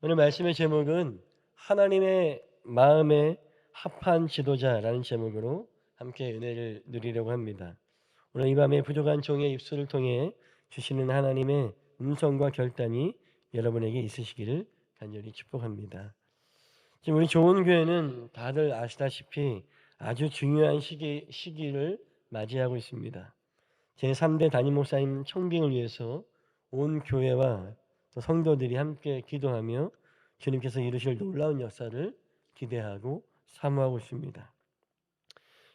오늘 말씀의 제목은 하나님의 마음에 합한 지도자라는 제목으로 함께 은혜를 누리려고 합니다. 오늘 이 밤에 부족한 종의 입술을 통해 주시는 하나님의 음성과 결단이 여러분에게 있으시기를 간절히 축복합니다. 지금 우리 좋은 교회는 다들 아시다시피 아주 중요한 시기를 맞이하고 있습니다. 제3대 담임 목사님 청빙을 위해서 온 교회와 또 성도들이 함께 기도하며 주님께서 이루실 놀라운 역사를 기대하고 사모하고 있습니다.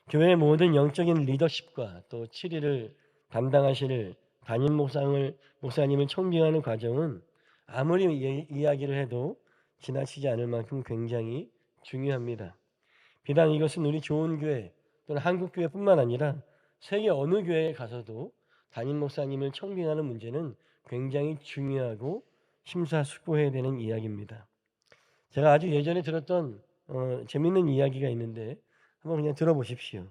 교회의 모든 영적인 리더십과 또 치리를 담당하실 담임 목사님을 청빙하는 과정은 아무리 이야기를 해도 지나치지 않을 만큼 굉장히 중요합니다. 비단 이것은 우리 좋은 교회 또는 한국 교회뿐만 아니라 세계 어느 교회에 가서도 담임 목사님을 청빙하는 문제는 굉장히 중요하고 심사숙고해야 되는 이야기입니다. 제가 아주 예전에 들었던 재밌는 이야기가 있는데 한번 그냥 들어보십시오.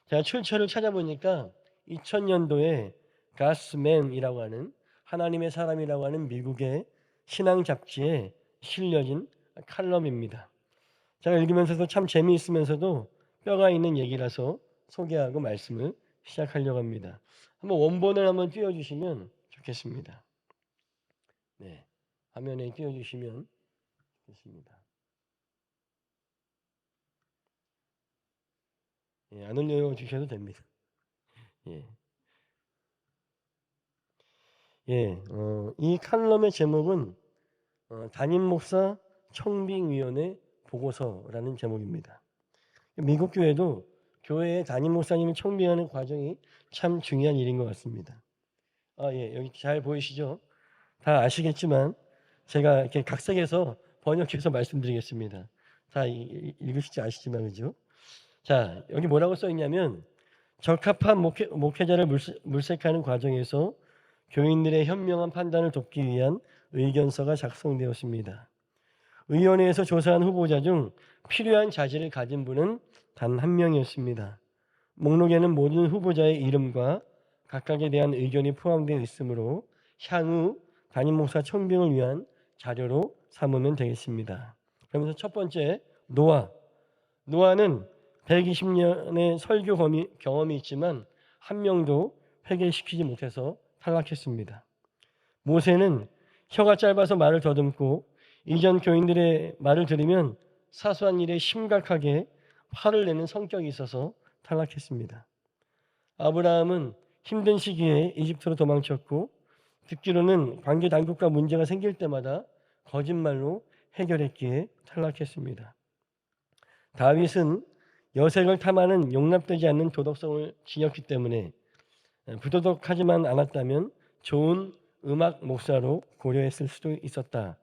제가 출처를 찾아보니까 2000년도에 가스맨이라고 하는 하나님의 사람이라고 하는 미국의 신앙 잡지에 실려진 칼럼입니다. 제가 읽으면서도 참 재미있으면서도 뼈가 있는 얘기라서 소개하고 말씀을 시작하려고 합니다. 한번 원본을 한번 띄워주시면 좋겠습니다. 네, 화면에 띄워주시면 좋겠습니다. 예, 안 올려주셔도 됩니다. 예, 이 칼럼의 제목은 담임 목사 청빙위원회 보고서라는 제목입니다. 미국 교회도 교회의 담임 목사님을 청빙하는 과정이 참 중요한 일인 것 같습니다. 여기 잘 보이시죠? 다 아시겠지만 제가 이렇게 각색해서 번역해서 말씀드리겠습니다. 다 읽으시지 아시지만 그죠? 자, 여기 뭐라고 써 있냐면 적합한 목회자를 물색하는 과정에서 교인들의 현명한 판단을 돕기 위한 의견서가 작성되었습니다. 의원회에서 조사한 후보자 중 필요한 자질을 가진 분은 단 한 명이었습니다. 목록에는 모든 후보자의 이름과 각각에 대한 의견이 포함되어 있으므로 향후 담임 목사 청빙을 위한 자료로 삼으면 되겠습니다. 그러면서 첫 번째 노아는 120년의 설교 경험이 있지만 한 명도 회개시키지 못해서 탈락했습니다. 모세는 혀가 짧아서 말을 더듬고 이전 교인들의 말을 들으면 사소한 일에 심각하게 화를 내는 성격이 있어서 탈락했습니다. 아브라함은 힘든 시기에 이집트로 도망쳤고 듣기로는 관계 당국과 문제가 생길 때마다 거짓말로 해결했기에 탈락했습니다. 다윗은 여색을 탐하는 용납되지 않는 도덕성을 지녔기 때문에 부도덕하지만 않았다면 좋은 음악 목사로 고려했을 수도 있었다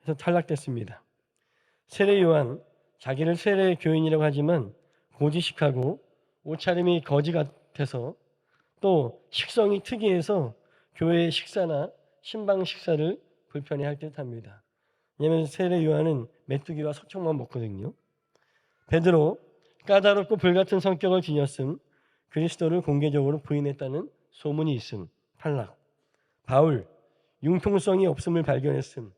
해서 탈락됐습니다. 세례 요한 자기를 세례 교인이라고 하지만 고지식하고 옷차림이 거지 같아서 또 식성이 특이해서 교회의 식사나 신방 식사를 불편해할 듯합니다. 왜냐하면 세례 요한은 메뚜기와 석청만 먹거든요. 베드로 까다롭고 불같은 성격을 지녔음 그리스도를 공개적으로 부인했다는 소문이 있음 탈락. 바울 융통성이 없음을 발견했음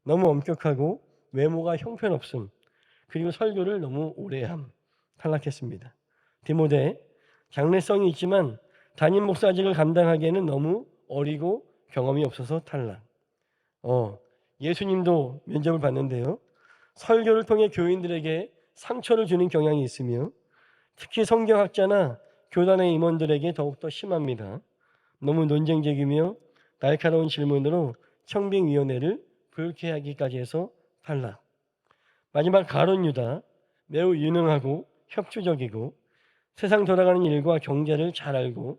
너무 엄격하고 외모가 형편없음 그리고 설교를 너무 오래함 탈락했습니다. 디모데 장래성이 있지만 담임 목사직을 감당하기에는 너무 어리고 경험이 없어서 탈락. 예수님도 면접을 봤는데요. 설교를 통해 교인들에게 상처를 주는 경향이 있으며 특히 성경학자나 교단의 임원들에게 더욱더 심합니다. 너무 논쟁적이며 날카로운 질문으로 청빙위원회를 불쾌하기까지 해서 탈락. 마지막 가룟 유다 매우 유능하고 협조적이고 세상 돌아가는 일과 경제를 잘 알고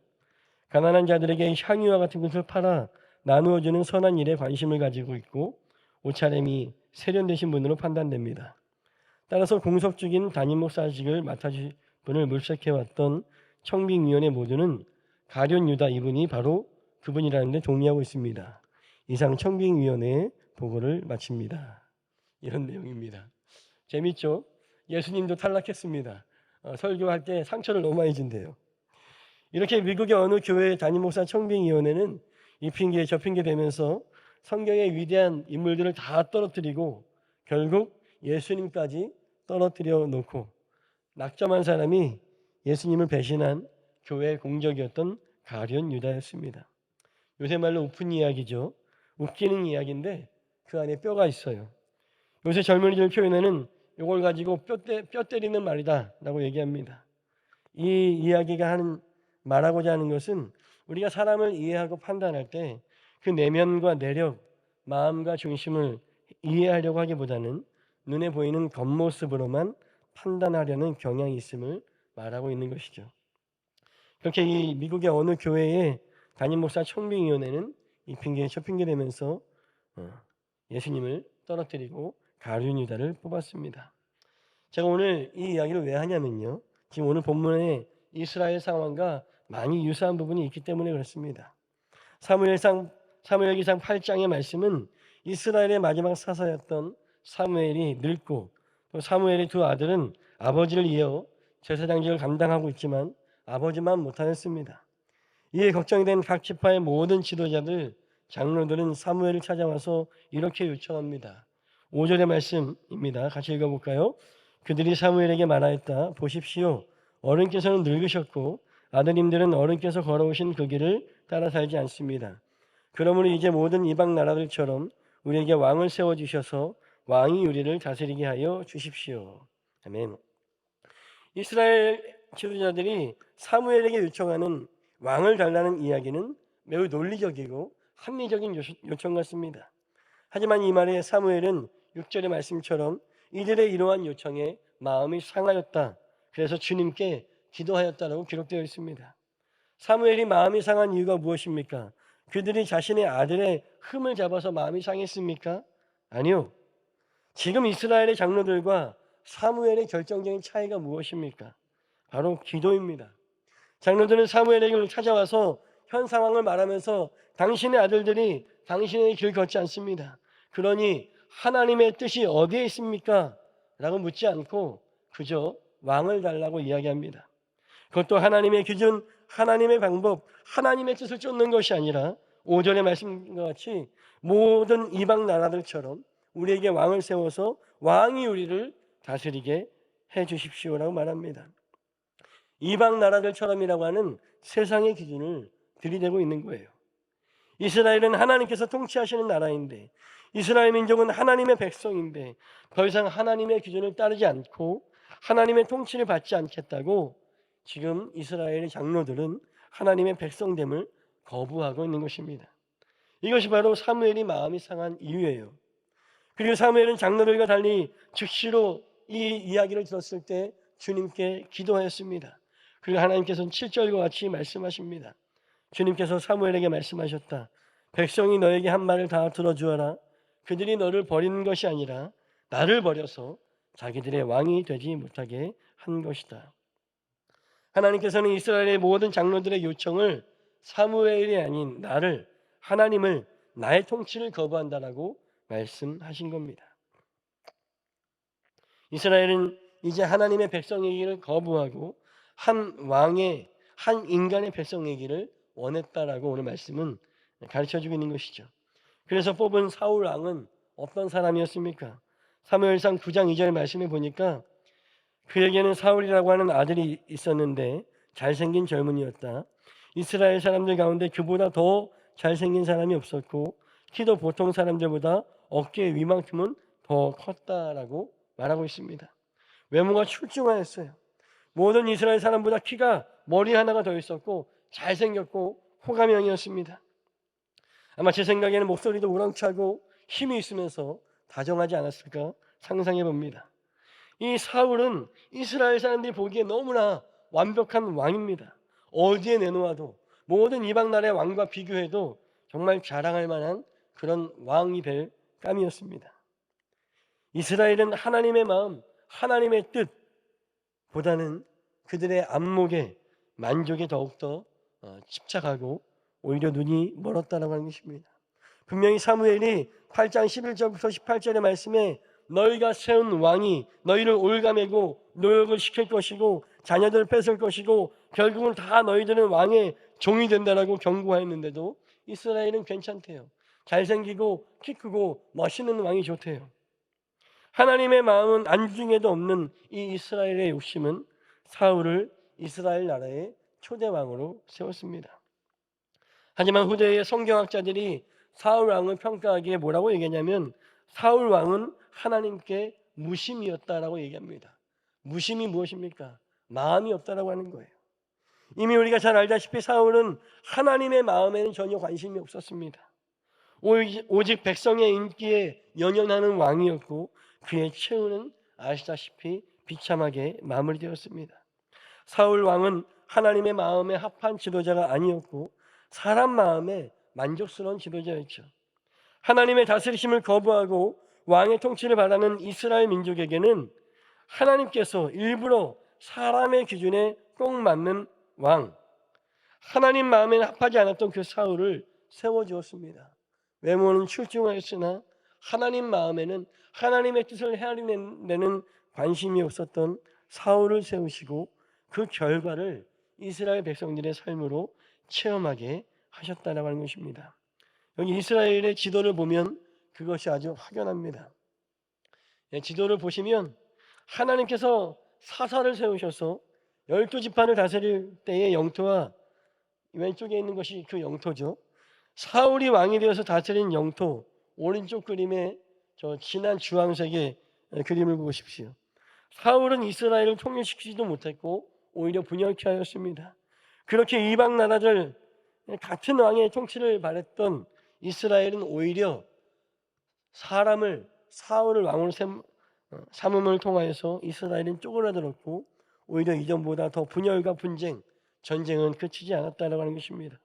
가난한 자들에게 향유와 같은 것을 팔아 나누어주는 선한 일에 관심을 가지고 있고 옷차림이 세련되신 분으로 판단됩니다. 따라서 공석적인 담임 목사직을 맡아주실 분을 물색해왔던 청빙위원회 모두는 가룟 유다 이분이 바로 그분이라는 데 동의하고 있습니다. 이상 청빙위원회의 보고를 마칩니다. 이런 내용입니다. 재밌죠? 예수님도 탈락했습니다. 설교할 때 상처를 너무 많이 준대요. 이렇게 미국의 어느 교회 담임 목사 청빙위원회는 이 핑계 저 핑계 대면서 성경의 위대한 인물들을 다 떨어뜨리고 결국 예수님까지 떨어뜨려 놓고 낙점한 사람이 예수님을 배신한 교회 공적이었던 가룟 유다였습니다. 요새 말로 웃픈 이야기죠. 웃기는 이야기인데 그 안에 뼈가 있어요. 요새 젊은이들 표현에는 이걸 가지고 뼈 때리는 말이다 라고 얘기합니다. 이 이야기가 말하고자 하는 것은 우리가 사람을 이해하고 판단할 때 그 내면과 내력, 마음과 중심을 이해하려고 하기보다는 눈에 보이는 겉모습으로만 판단하려는 경향이 있음을 말하고 있는 것이죠. 그렇게 이 미국의 어느 교회의 담임 목사 청빙위원회는 이 핑계에 첫 핑계대면서 예수님을 떨어뜨리고 가룟 유다를 뽑았습니다. 제가 오늘 이 이야기를 왜 하냐면요, 지금 오늘 본문에 이스라엘 상황과 많이 유사한 부분이 있기 때문에 그렇습니다. 사무엘기상 8장의 말씀은 이스라엘의 마지막 사사였던 사무엘이 늙고 또 사무엘의 두 아들은 아버지를 이어 제사장직을 감당하고 있지만 아버지만 못하였습니다. 이에 걱정이 된 각 지파의 모든 지도자들, 장로들은 사무엘을 찾아와서 이렇게 요청합니다. 5절의 말씀입니다. 같이 읽어볼까요? 그들이 사무엘에게 말하였다. 보십시오. 어른께서는 늙으셨고 아드님들은 어른께서 걸어오신 그 길을 따라 살지 않습니다. 그러므로 이제 모든 이방 나라들처럼 우리에게 왕을 세워주셔서 왕이 우리를 다스리게 하여 주십시오. 아멘. 이스라엘 지도자들이 사무엘에게 요청하는 왕을 달라는 이야기는 매우 논리적이고 합리적인 요청 같습니다. 하지만 이 말에 사무엘은 6절의 말씀처럼 이들의 이러한 요청에 마음이 상하였다. 그래서 주님께 기도하였다라고 기록되어 있습니다. 사무엘이 마음이 상한 이유가 무엇입니까? 그들이 자신의 아들의 흠을 잡아서 마음이 상했습니까? 아니요. 지금 이스라엘의 장로들과 사무엘의 결정적인 차이가 무엇입니까? 바로 기도입니다. 장로들은 사무엘에게 찾아와서 현 상황을 말하면서 당신의 아들들이 당신의 길 걷지 않습니다. 그러니 하나님의 뜻이 어디에 있습니까? 라고 묻지 않고 그저 왕을 달라고 이야기합니다. 그것도 하나님의 기준, 하나님의 방법, 하나님의 뜻을 쫓는 것이 아니라 5절의 말씀과 같이 모든 이방 나라들처럼 우리에게 왕을 세워서 왕이 우리를 다스리게 해 주십시오라고 말합니다. 이방 나라들처럼이라고 하는 세상의 기준을 들이대고 있는 거예요. 이스라엘은 하나님께서 통치하시는 나라인데, 이스라엘 민족은 하나님의 백성인데 더 이상 하나님의 기준을 따르지 않고 하나님의 통치를 받지 않겠다고 지금 이스라엘의 장로들은 하나님의 백성됨을 거부하고 있는 것입니다. 이것이 바로 사무엘이 마음이 상한 이유예요. 그리고 사무엘은 장로들과 달리 즉시로 이 이야기를 들었을 때 주님께 기도하였습니다. 그리고 하나님께서는 7절과 같이 말씀하십니다. 주님께서 사무엘에게 말씀하셨다. 백성이 너에게 한 말을 다 들어주어라. 그들이 너를 버리는 것이 아니라 나를 버려서 자기들의 왕이 되지 못하게 한 것이다. 하나님께서는 이스라엘의 모든 장로들의 요청을 사무엘이 아닌 나를, 하나님을, 나의 통치를 거부한다라고 말씀하신 겁니다. 이스라엘은 이제 하나님의 백성이기를 거부하고 한 왕의, 한 인간의 백성이기를 원했다라고 오늘 말씀은 가르쳐주고 있는 것이죠. 그래서 뽑은 사울 왕은 어떤 사람이었습니까? 사무엘상 9장 2절 말씀에 보니까 그에게는 사울이라고 하는 아들이 있었는데 잘생긴 젊은이였다. 이스라엘 사람들 가운데 그보다 더 잘생긴 사람이 없었고 키도 보통 사람들보다 어깨 위만큼은 더 컸다라고 말하고 있습니다. 외모가 출중하였어요. 모든 이스라엘 사람보다 키가 머리 하나가 더 있었고 잘생겼고 호감형이었습니다. 아마 제 생각에는 목소리도 우렁차고 힘이 있으면서 다정하지 않았을까 상상해 봅니다. 이 사울은 이스라엘 사람들이 보기에 너무나 완벽한 왕입니다. 어디에 내놓아도 모든 이방 나라의 왕과 비교해도 정말 자랑할 만한 그런 왕이 될 감이었습니다. 이스라엘은 하나님의 마음, 하나님의 뜻보다는 그들의 안목에, 만족에 더욱더 집착하고 오히려 눈이 멀었다라고 하는 것입니다. 분명히 사무엘이 8장 11절부터 18절의 말씀에 너희가 세운 왕이 너희를 올가매고 노역을 시킬 것이고 자녀들을 뺏을 것이고 결국은 다 너희들은 왕의 종이 된다라고 경고하였는데도 이스라엘은 괜찮대요. 잘생기고 키 크고 멋있는 왕이 좋대요. 하나님의 마음은 안중에도 없는 이 이스라엘의 욕심은 사울을 이스라엘 나라의 초대왕으로 세웠습니다. 하지만 후대의 성경학자들이 사울 왕을 평가하기에 뭐라고 얘기하냐면 사울 왕은 하나님께 무심이었다라고 얘기합니다. 무심이 무엇입니까? 마음이 없다라고 하는 거예요. 이미 우리가 잘 알다시피 사울은 하나님의 마음에는 전혀 관심이 없었습니다. 오직 백성의 인기에 연연하는 왕이었고 그의 최후는 아시다시피 비참하게 마무리되었습니다. 사울 왕은 하나님의 마음에 합한 지도자가 아니었고 사람 마음에 만족스러운 지도자였죠. 하나님의 다스리심을 거부하고 왕의 통치를 바라는 이스라엘 민족에게는 하나님께서 일부러 사람의 기준에 꼭 맞는 왕, 하나님 마음에 합하지 않았던 그 사울을 세워주었습니다. 외모는 출중하였으나 하나님 마음에는 하나님의 뜻을 헤아리는 데는 관심이 없었던 사울을 세우시고 그 결과를 이스라엘 백성들의 삶으로 체험하게 하셨다라고 하는 것입니다. 여기 이스라엘의 지도를 보면 그것이 아주 확연합니다. 지도를 보시면 하나님께서 사사를 세우셔서 12지파를 다스릴 때의 영토와 왼쪽에 있는 것이 그 영토죠. 사울이 왕이 되어서 다스린 영토 오른쪽 그림에 저 진한 주황색의 그림을 보십시오. 사울은 이스라엘을 통일시키지도 못했고 오히려 분열케 하였습니다. 그렇게 이방 나라들 같은 왕의 통치를 바랬던 이스라엘은 오히려 사람을 사울을 왕으로 삼음을 통하여서 이스라엘은 쪼그라들었고 오히려 이전보다 더 분열과 분쟁, 전쟁은 그치지 않았다라고 하는 것입니다.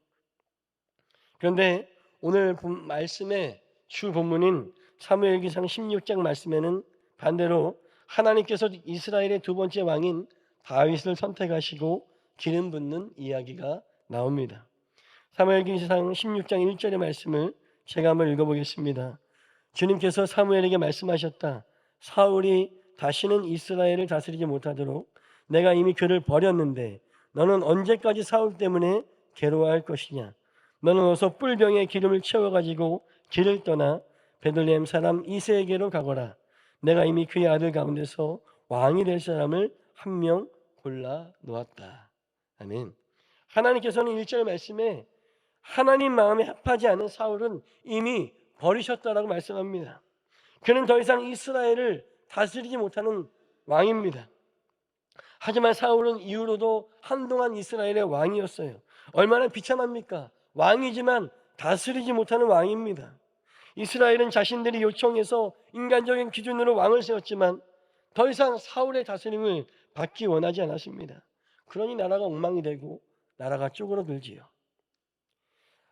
그런데 오늘 말씀의 주 본문인 사무엘기상 16장 말씀에는 반대로 하나님께서 이스라엘의 두 번째 왕인 다윗을 선택하시고 기름 붓는 이야기가 나옵니다. 사무엘기상 16장 1절의 말씀을 제가 한번 읽어보겠습니다. 주님께서 사무엘에게 말씀하셨다. 사울이 다시는 이스라엘을 다스리지 못하도록 내가 이미 그를 버렸는데 너는 언제까지 사울 때문에 괴로워할 것이냐. 너는 어서 뿔병에 기름을 채워가지고 길을 떠나 베들레헴 사람 이새에게로 가거라. 내가 이미 그의 아들 가운데서 왕이 될 사람을 한 명 골라 놓았다. 아멘. 하나님께서는 1절 말씀에 하나님 마음에 합하지 않은 사울은 이미 버리셨다라고 말씀합니다. 그는 더 이상 이스라엘을 다스리지 못하는 왕입니다. 하지만 사울은 이후로도 한동안 이스라엘의 왕이었어요. 얼마나 비참합니까? 왕이지만 다스리지 못하는 왕입니다. 이스라엘은 자신들이 요청해서 인간적인 기준으로 왕을 세웠지만 더 이상 사울의 다스림을 받기 원하지 않았습니다. 그러니 나라가 엉망이 되고 나라가 쪼그러들지요.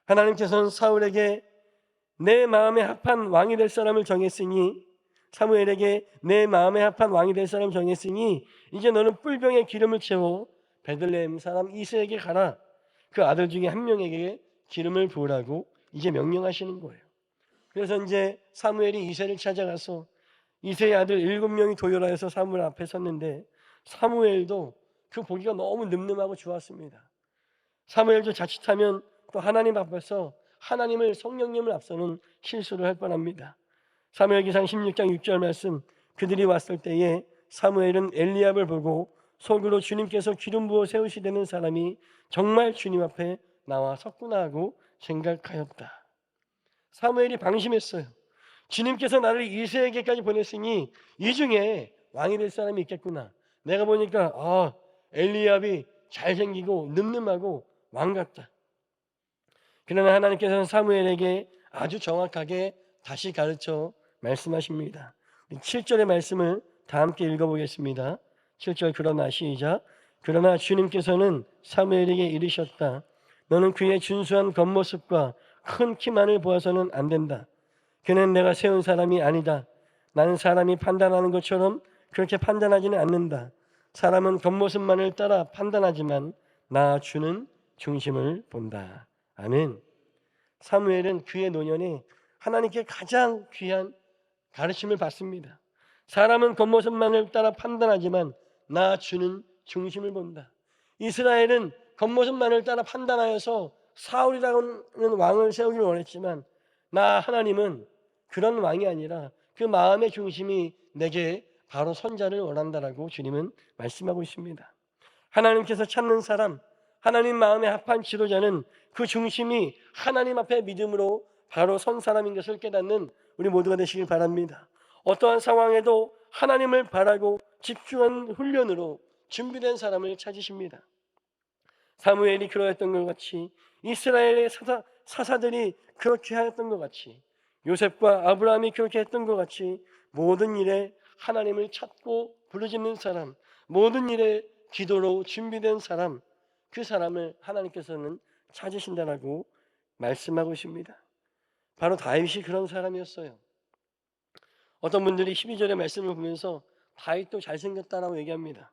하나님께서는 사울에게 내 마음에 합한 왕이 될 사람을 정했으니 사무엘에게 내 마음에 합한 왕이 될 사람 정했으니 이제 너는 뿔병에 기름을 채워 베들레헴 사람 이새에게 가라. 그 아들 중에 한 명에게 기름을 부으라고 이제 명령하시는 거예요. 그래서 이제 사무엘이 이새를 찾아가서 이새의 아들 7명이 도열하여서 사무엘 앞에 섰는데 사무엘도 그 보기가 너무 늠름하고 좋았습니다. 사무엘도 자칫하면 또 하나님 앞에서 하나님을 성령님을 앞서는 실수를 할 뻔합니다. 사무엘기상 16장 6절 말씀 그들이 왔을 때에 사무엘은 엘리압을 보고 속으로 주님께서 기름 부어 세우시려는 사람이 정말 주님 앞에 나와 섰구나 하고 생각하였다. 사무엘이 방심했어요. 주님께서 나를 이새에게까지 보냈으니 이 중에 왕이 될 사람이 있겠구나. 내가 보니까 엘리압이 잘생기고 늠름하고 왕 같다. 그러나 하나님께서는 사무엘에게 아주 정확하게 다시 가르쳐 말씀하십니다. 7절의 말씀을 다 함께 읽어보겠습니다. 7절 그러나 시작. 그러나 주님께서는 사무엘에게 이르셨다. 너는 그의 준수한 겉모습과 큰 키만을 보아서는 안 된다. 그는 내가 세운 사람이 아니다. 나는 사람이 판단하는 것처럼 그렇게 판단하지는 않는다. 사람은 겉모습만을 따라 판단하지만 나 주는 중심을 본다. 아멘. 사무엘은 그의 노년에 하나님께 가장 귀한 가르침을 받습니다. 사람은 겉모습만을 따라 판단하지만 나 주는 중심을 본다. 이스라엘은 겉모습만을 따라 판단하여서 사울이라는 왕을 세우기를 원했지만 나 하나님은 그런 왕이 아니라 그 마음의 중심이 내게 바로 선자를 원한다라고 주님은 말씀하고 있습니다. 하나님께서 찾는 사람, 하나님 마음에 합한 지도자는 그 중심이 하나님 앞에 믿음으로 바로 선 사람인 것을 깨닫는 우리 모두가 되시길 바랍니다. 어떠한 상황에도 하나님을 바라고 집중한 훈련으로 준비된 사람을 찾으십니다. 사무엘이 그러했던 것 같이, 이스라엘의 사사들이 그렇게 하였던 것 같이, 요셉과 아브라함이 그렇게 했던 것 같이 모든 일에 하나님을 찾고 부르짖는 사람, 모든 일에 기도로 준비된 사람, 그 사람을 하나님께서는 찾으신다라고 말씀하고 있습니다. 바로 다윗이 그런 사람이었어요. 어떤 분들이 12절의 말씀을 보면서 다윗도 잘생겼다라고 얘기합니다.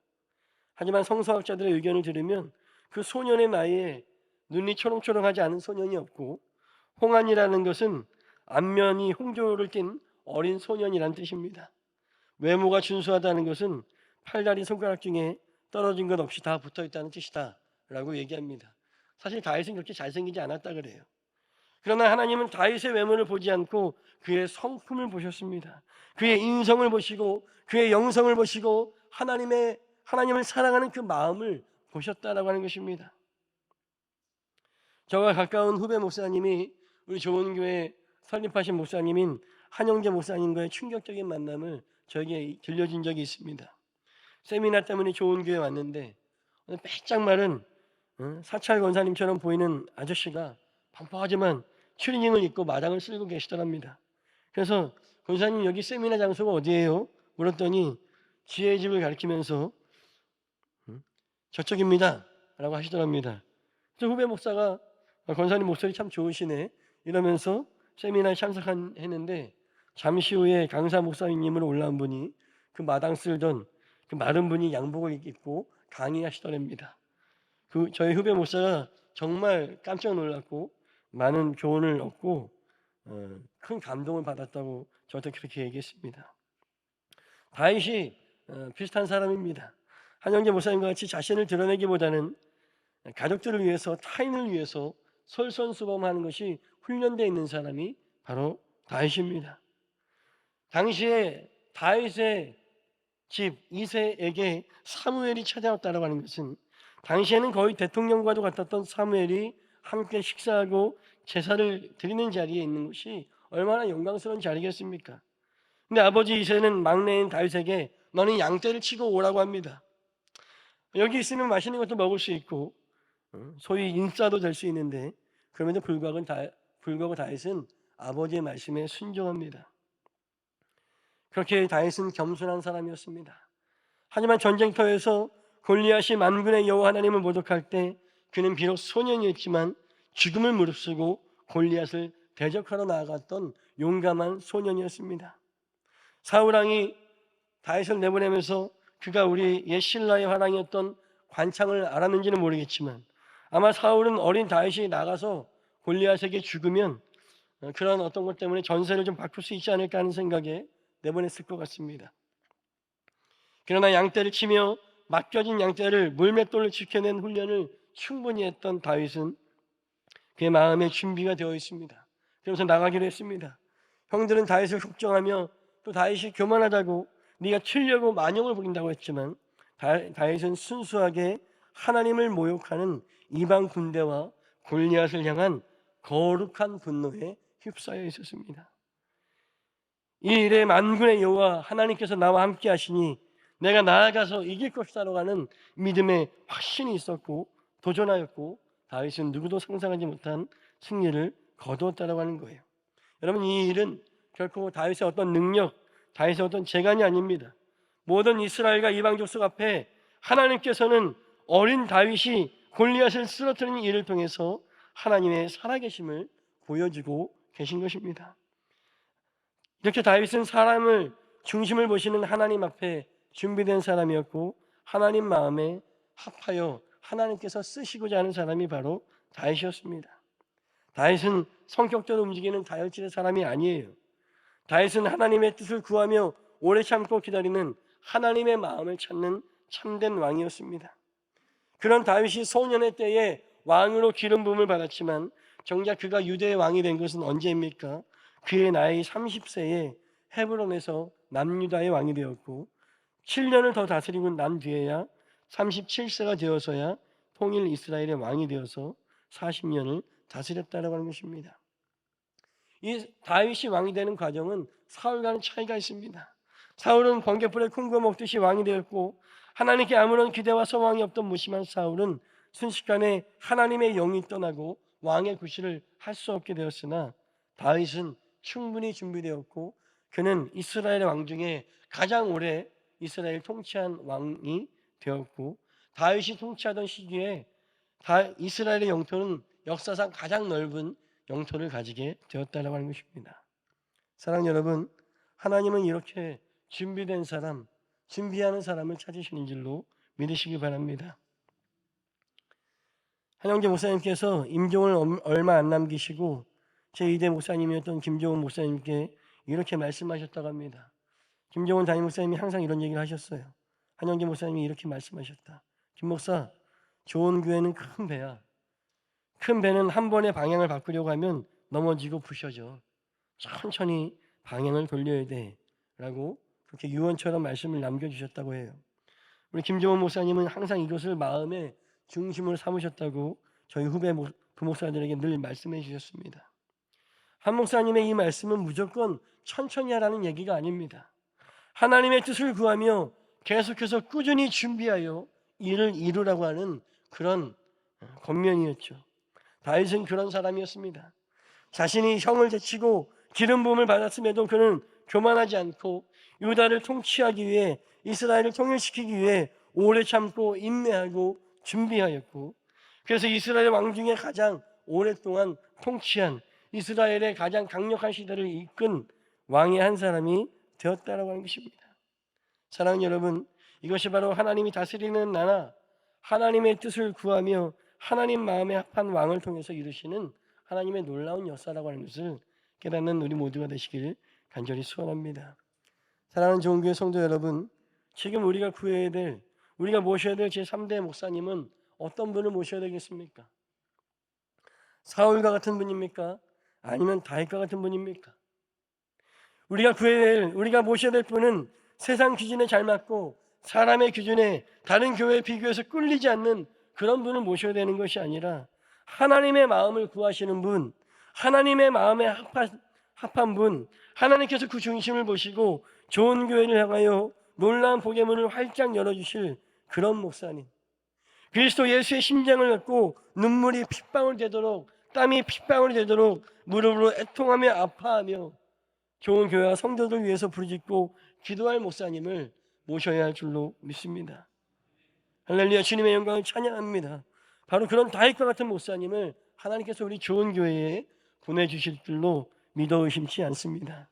하지만 성서학자들의 의견을 들으면 그 소년의 나이에 눈이 초롱초롱하지 않은 소년이 없고, 홍안이라는 것은 안면이 홍조를 띤 어린 소년이란 뜻입니다. 외모가 준수하다는 것은 팔다리 손가락 중에 떨어진 것 없이 다 붙어있다는 뜻이다 라고 얘기합니다. 사실 다윗은 그렇게 잘생기지 않았다 그래요. 그러나 하나님은 다윗의 외모를 보지 않고 그의 성품을 보셨습니다. 그의 인성을 보시고 그의 영성을 보시고 하나님을 사랑하는 그 마음을 보셨다라고 하는 것입니다. 저와 가까운 후배 목사님이 우리 좋은 교회 설립하신 목사님인 한영재 목사님과의 충격적인 만남을 저에게 들려준 적이 있습니다. 세미나 때문에 좋은 교회 왔는데 빼짝 마른 사찰 권사님처럼 보이는 아저씨가 반포하지만 추리닝을 입고 마당을 쓸고 계시더랍니다. 그래서 권사님 여기 세미나 장소가 어디예요? 물었더니 지혜의 집을 가리키면서 저쪽입니다 라고 하시더랍니다. 그래서 후배 목사가 권사님 목소리 참 좋으시네 이러면서 세미나에 참석했는데, 잠시 후에 강사 목사님으로 올라온 분이 그 마당 쓸던 그 마른 분이 양복을 입고 강의하시더랍니다. 저희 후배 목사가 정말 깜짝 놀랐고 많은 교훈을 얻고 큰 감동을 받았다고 저한테 그렇게 얘기했습니다. 다윗이 비슷한 사람입니다. 한영재 목사님과 같이 자신을 드러내기보다는 가족들을 위해서, 타인을 위해서 솔선수범하는 것이 훈련되어 있는 사람이 바로 다윗입니다. 당시에 다윗의 집 이새에게 사무엘이 찾아왔다고 하는 것은, 당시에는 거의 대통령과도 같았던 사무엘이 함께 식사하고 제사를 드리는 자리에 있는 것이 얼마나 영광스러운 자리겠습니까? 근데 아버지 이새는 막내인 다윗에게 너는 양떼를 치고 오라고 합니다. 여기 있으면 맛있는 것도 먹을 수 있고 소위 인싸도 될 수 있는데, 그럼에도 불구하고 다윗은 아버지의 말씀에 순종합니다. 그렇게 다윗은 겸손한 사람이었습니다. 하지만 전쟁터에서 골리앗이 만군의 여호와 하나님을 모독할 때 그는 비록 소년이었지만 죽음을 무릅쓰고 골리앗을 대적하러 나아갔던 용감한 소년이었습니다. 사울왕이 다윗을 내보내면서 그가 우리 옛 신라의 화랑이었던 관창을 알았는지는 모르겠지만 아마 사울은 어린 다윗이 나가서 골리앗에게 죽으면 그런 어떤 것 때문에 전세를 좀 바꿀 수 있지 않을까 하는 생각에 내보냈을 것 같습니다. 그러나 양떼를 치며 맡겨진 양떼를 물맷돌로 지켜낸 훈련을 충분히 했던 다윗은 그의 마음에 준비가 되어 있습니다. 그러면서 나가기로 했습니다. 형들은 다윗을 걱정하며 또 다윗이 교만하다고, 네가 튀려고 만용을 부린다고 했지만 다윗은 순수하게 하나님을 모욕하는 이방 군대와 골리앗을 향한 거룩한 분노에 휩싸여 있었습니다. 이 일에 만군의 여호와 하나님께서 나와 함께 하시니 내가 나아가서 이길 것이다라고 하는 믿음의 확신이 있었고 도전하였고, 다윗은 누구도 상상하지 못한 승리를 거두었다라고 하는 거예요. 여러분, 이 일은 결코 다윗의 어떤 능력, 다윗의 어떤 재간이 아닙니다. 모든 이스라엘과 이방 족속 앞에 하나님께서는 어린 다윗이 골리앗을 쓰러뜨리는 일을 통해서 하나님의 살아계심을 보여주고 계신 것입니다. 이렇게 다윗은 사람을 중심을 보시는 하나님 앞에 준비된 사람이었고, 하나님 마음에 합하여 하나님께서 쓰시고자 하는 사람이 바로 다윗이었습니다. 다윗은 성격대로 움직이는 다혈질의 사람이 아니에요. 다윗은 하나님의 뜻을 구하며 오래 참고 기다리는 하나님의 마음을 찾는 참된 왕이었습니다. 그런 다윗이 소년의 때에 왕으로 기름 부음을 받았지만 정작 그가 유대의 왕이 된 것은 언제입니까? 그의 나이 30세에 헤브론에서 남유다의 왕이 되었고 7년을 더 다스리고 난 뒤에야 37세가 되어서야 통일 이스라엘의 왕이 되어서 40년을 다스렸다라고 하는 것입니다. 이 다윗이 왕이 되는 과정은 사울과는 차이가 있습니다. 사울은 번갯불에 콩 구워 먹듯이 왕이 되었고 하나님께 아무런 기대와 소망이 없던 무심한 사울은 순식간에 하나님의 영이 떠나고 왕의 구실을 할 수 없게 되었으나 다윗은 충분히 준비되었고 그는 이스라엘의 왕 중에 가장 오래 이스라엘 통치한 왕이 되었고 다윗이 통치하던 시기에 이스라엘의 영토는 역사상 가장 넓은 영토를 가지게 되었다고 하는 것입니다. 사랑하는 여러분, 하나님은 이렇게 준비된 사람, 준비하는 사람을 찾으시는 줄로 믿으시기 바랍니다. 한영재 목사님께서 임종을 얼마 안 남기시고 제2대 목사님이었던 김종훈 목사님께 이렇게 말씀하셨다고 합니다. 김종훈 담임 목사님이 항상 이런 얘기를 하셨어요. 한영재 목사님이 이렇게 말씀하셨다. 김 목사, 좋은 교회는 큰 배야. 큰 배는 한 번에 방향을 바꾸려고 하면 넘어지고 부셔져. 천천히 방향을 돌려야 돼. 라고 그렇게 유언처럼 말씀을 남겨주셨다고 해요. 우리 김종훈 목사님은 항상 이것을 마음의 중심으로 삼으셨다고 저희 후배 부목사들에게 늘 말씀해 주셨습니다. 한 목사님의 이 말씀은 무조건 천천히 하라는 얘기가 아닙니다. 하나님의 뜻을 구하며 계속해서 꾸준히 준비하여 일을 이루라고 하는 그런 권면이었죠. 다윗은 그런 사람이었습니다. 자신이 형을 제치고 기름 부음을 받았음에도 그는 교만하지 않고 유다를 통치하기 위해 이스라엘을 통일시키기 위해 오래 참고 인내하고 준비하였고 그래서 이스라엘 왕 중에 가장 오랫동안 통치한 이스라엘의 가장 강력한 시대를 이끈 왕의 한 사람이 되었다라고 하는 것입니다. 사랑하는 여러분, 이것이 바로 하나님이 다스리는 나라, 하나님의 뜻을 구하며 하나님 마음에 합한 왕을 통해서 이루시는 하나님의 놀라운 역사라고 하는 것을 깨닫는 우리 모두가 되시길 간절히 소원합니다. 사랑하는 좋은교회 성도 여러분, 지금 우리가 구해야 될, 우리가 모셔야 될 제3대 목사님은 어떤 분을 모셔야 되겠습니까? 사울과 같은 분입니까? 아니면 다윗과 같은 분입니까? 우리가 구해야 될, 우리가 모셔야 될 분은 세상 기준에 잘 맞고 사람의 기준에 다른 교회에 비교해서 꿀리지 않는 그런 분을 모셔야 되는 것이 아니라 하나님의 마음을 구하시는 분, 하나님의 마음에 합한 분, 하나님께서 그 중심을 보시고 좋은 교회를 향하여 놀라운 복의 문을 활짝 열어주실 그런 목사님, 그리스도 예수의 심장을 갖고 눈물이 핏방울 되도록, 땀이 핏방울이 되도록 무릎으로 애통하며 아파하며 좋은 교회와 성도들 위해서 부르짖고 기도할 목사님을 모셔야 할 줄로 믿습니다. 할렐루야, 주님의 영광을 찬양합니다. 바로 그런 다윗과 같은 목사님을 하나님께서 우리 좋은 교회에 보내주실 줄로 믿어 의심치 않습니다.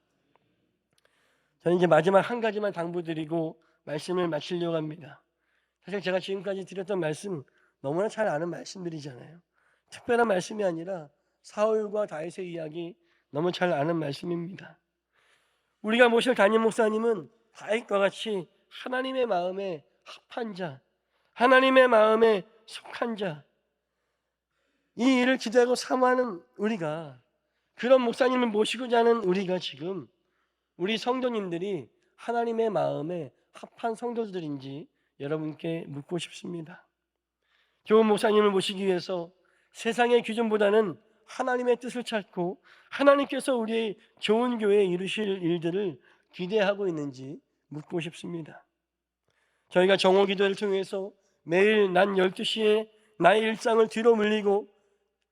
저는 이제 마지막 한 가지만 당부드리고 말씀을 마치려고 합니다. 사실 제가 지금까지 드렸던 말씀 너무나 잘 아는 말씀들이잖아요. 특별한 말씀이 아니라 사울과 다윗의 이야기 너무 잘 아는 말씀입니다. 우리가 모실 담임 목사님은 다윗과 같이 하나님의 마음에 합한 자, 하나님의 마음에 속한 자, 이 일을 기대하고 사모하는 우리가, 그런 목사님을 모시고자 하는 우리가 지금 우리 성도님들이 하나님의 마음에 합한 성도들인지 여러분께 묻고 싶습니다. 좋은 목사님을 모시기 위해서 세상의 기준보다는 하나님의 뜻을 찾고 하나님께서 우리의 좋은 교회에 이루실 일들을 기대하고 있는지 묻고 싶습니다. 저희가 정오기도를 통해서 매일 낮 12시에 나의 일상을 뒤로 물리고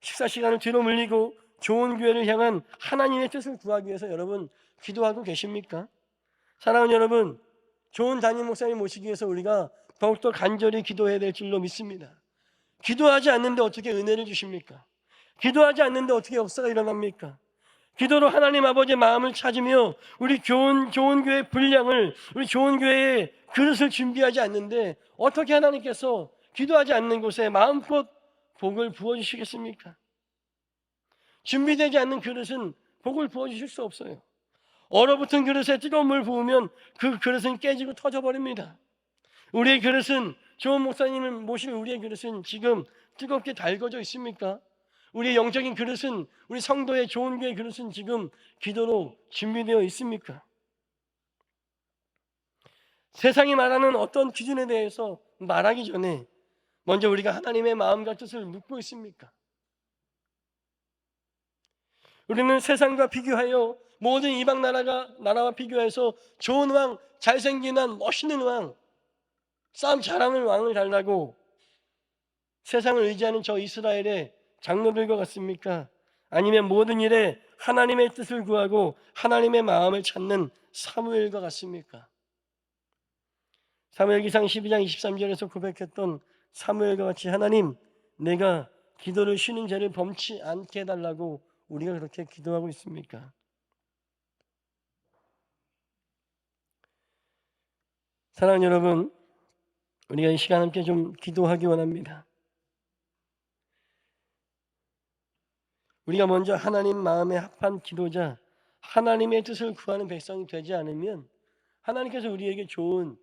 식사 시간을 뒤로 물리고 좋은 교회를 향한 하나님의 뜻을 구하기 위해서 여러분 기도하고 계십니까? 사랑하는 여러분, 좋은 담임 목사님 모시기 위해서 우리가 더욱더 간절히 기도해야 될 줄로 믿습니다. 기도하지 않는데 어떻게 은혜를 주십니까? 기도하지 않는데 어떻게 역사가 일어납니까? 기도로 하나님 아버지의 마음을 찾으며 우리 좋은 교회의 분량을, 우리 좋은 교회의 그릇을 준비하지 않는데 어떻게 하나님께서 기도하지 않는 곳에 마음껏 복을 부어주시겠습니까? 준비되지 않는 그릇은 복을 부어주실 수 없어요. 얼어붙은 그릇에 뜨거운 물 부으면 그 그릇은 깨지고 터져버립니다. 우리의 그릇은, 좋은 목사님을 모실 우리의 그릇은 지금 뜨겁게 달궈져 있습니까? 우리의 영적인 그릇은, 우리 성도의 좋은 교회 그릇은 지금 기도로 준비되어 있습니까? 세상이 말하는 어떤 기준에 대해서 말하기 전에 먼저 우리가 하나님의 마음과 뜻을 묻고 있습니까? 우리는 세상과 비교하여 모든 이방 나라와 비교해서 좋은 왕, 잘생긴 왕, 멋있는 왕, 싸움 잘하는 왕을 달라고 세상을 의지하는 저 이스라엘의 장로들과 같습니까? 아니면 모든 일에 하나님의 뜻을 구하고 하나님의 마음을 찾는 사무엘과 같습니까? 사무엘기상 12장 23절에서 고백했던 사무엘과 같이 하나님, 내가 기도를 쉬는 죄를 범치 않게 해달라고 우리가 그렇게 기도하고 있습니까? 사랑하는 여러분, 우리가 이 시간 함께 좀 기도하기 원합니다. 우리가 먼저 하나님 마음에 합한 기도자, 하나님의 뜻을 구하는 백성이 되지 않으면 하나님께서 우리에게 좋은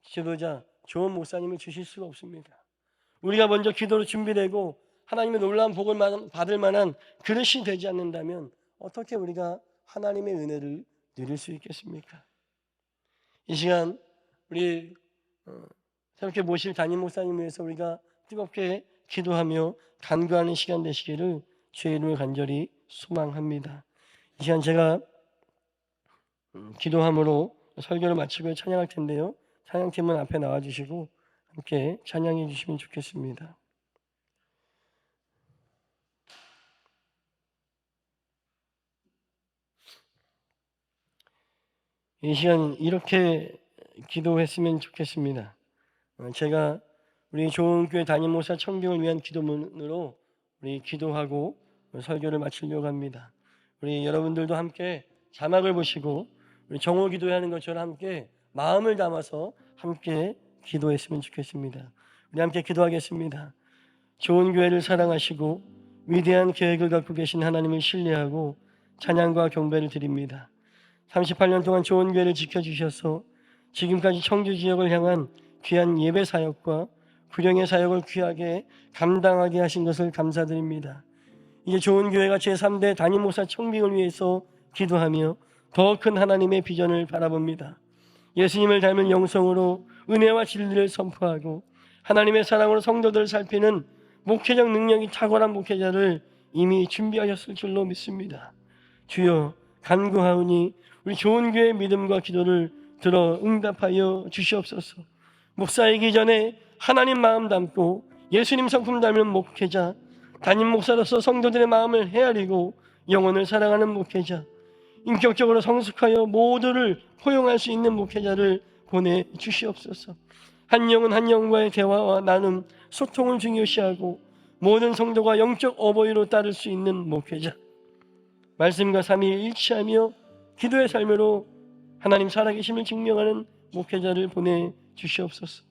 지도자, 좋은 목사님을 주실 수가 없습니다. 우리가 먼저 기도로 준비되고 하나님의 놀라운 복을 받을 만한 그릇이 되지 않는다면 어떻게 우리가 하나님의 은혜를 누릴 수 있겠습니까? 이 시간 우리 새롭게 모실 담임 목사님 위해서 우리가 뜨겁게 기도하며 간구하는 시간 되시기를 주의 이름을 간절히 소망합니다. 이 시간 제가 기도함으로 설교를 마치고 찬양할 텐데요. 찬양팀은 앞에 나와주시고 함께 찬양해 주시면 좋겠습니다. 이 시간 이렇게 기도했으면 좋겠습니다. 제가 우리 좋은 교회 담임 목사 청빙을 위한 기도문으로 우리 기도하고 설교를 마치려고 합니다. 우리 여러분들도 함께 자막을 보시고 우리 정오 기도하는 것처럼 함께 마음을 담아서 함께 기도했으면 좋겠습니다. 우리 함께 기도하겠습니다. 좋은 교회를 사랑하시고 위대한 계획을 갖고 계신 하나님을 신뢰하고 찬양과 경배를 드립니다. 38년 동안 좋은 교회를 지켜주셔서 지금까지 청주 지역을 향한 귀한 예배 사역과 구령의 사역을 귀하게 감당하게 하신 것을 감사드립니다. 이제 좋은 교회가 제3대 담임 목사 청빙을 위해서 기도하며 더 큰 하나님의 비전을 바라봅니다. 예수님을 닮은 영성으로 은혜와 진리를 선포하고 하나님의 사랑으로 성도들을 살피는 목회적 능력이 탁월한 목회자를 이미 준비하셨을 줄로 믿습니다. 주여, 간구하오니 우리 좋은 교회의 믿음과 기도를 들어 응답하여 주시옵소서. 목사이기 전에 하나님 마음 담고 예수님 성품 닮은 목회자, 담임 목사로서 성도들의 마음을 헤아리고 영혼을 사랑하는 목회자, 인격적으로 성숙하여 모두를 포용할 수 있는 목회자를 보내주시옵소서. 한 영은 한 영과의 대화와 나눔, 소통을 중요시하고 모든 성도가 영적 어버이로 따를 수 있는 목회자, 말씀과 삼위 일치하며 기도의 삶으로 하나님 살아계심을 증명하는 목회자를 보내주시옵소서.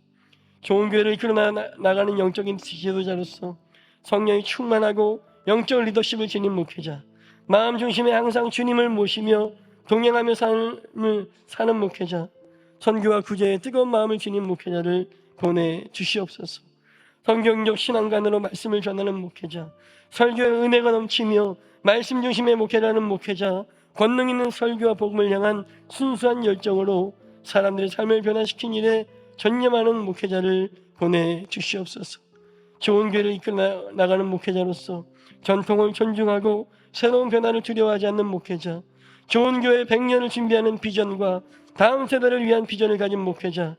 좋은 교회를 이끌어 나가는 영적인 지도자로서 성령이 충만하고 영적 리더십을 지닌 목회자, 마음 중심에 항상 주님을 모시며 동행하며 삶을 사는 목회자, 선교와 구제에 뜨거운 마음을 지닌 목회자를 보내주시옵소서. 성경적 신앙관으로 말씀을 전하는 목회자, 설교의 은혜가 넘치며 말씀 중심의 목회라는 목회자, 권능 있는 설교와 복음을 향한 순수한 열정으로 사람들의 삶을 변화시킨 일에 전념하는 목회자를 보내주시옵소서. 좋은 교회를 이끌어 나가는 목회자로서 전통을 존중하고 새로운 변화를 두려워하지 않는 목회자, 좋은 교회 100년을 준비하는 비전과 다음 세대를 위한 비전을 가진 목회자,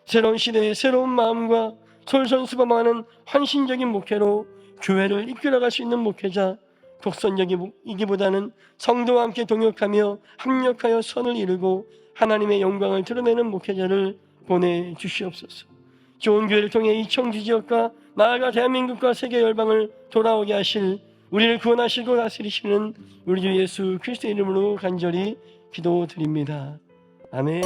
새로운 시대의 새로운 마음과 솔선수범하는 헌신적인 목회로 교회를 이끌어갈 수 있는 목회자, 독선적이기보다는 성도와 함께 동역하며 합력하여 선을 이루고 하나님의 영광을 드러내는 목회자를 보내주시옵소서. 좋은 교회를 통해 이 청주 지역과 나아가 대한민국과 세계 열방을 돌아오게 하실 우리를 구원하시고 다스리시는 우리 주 예수 그리스도의 이름으로 간절히 기도드립니다. 아멘.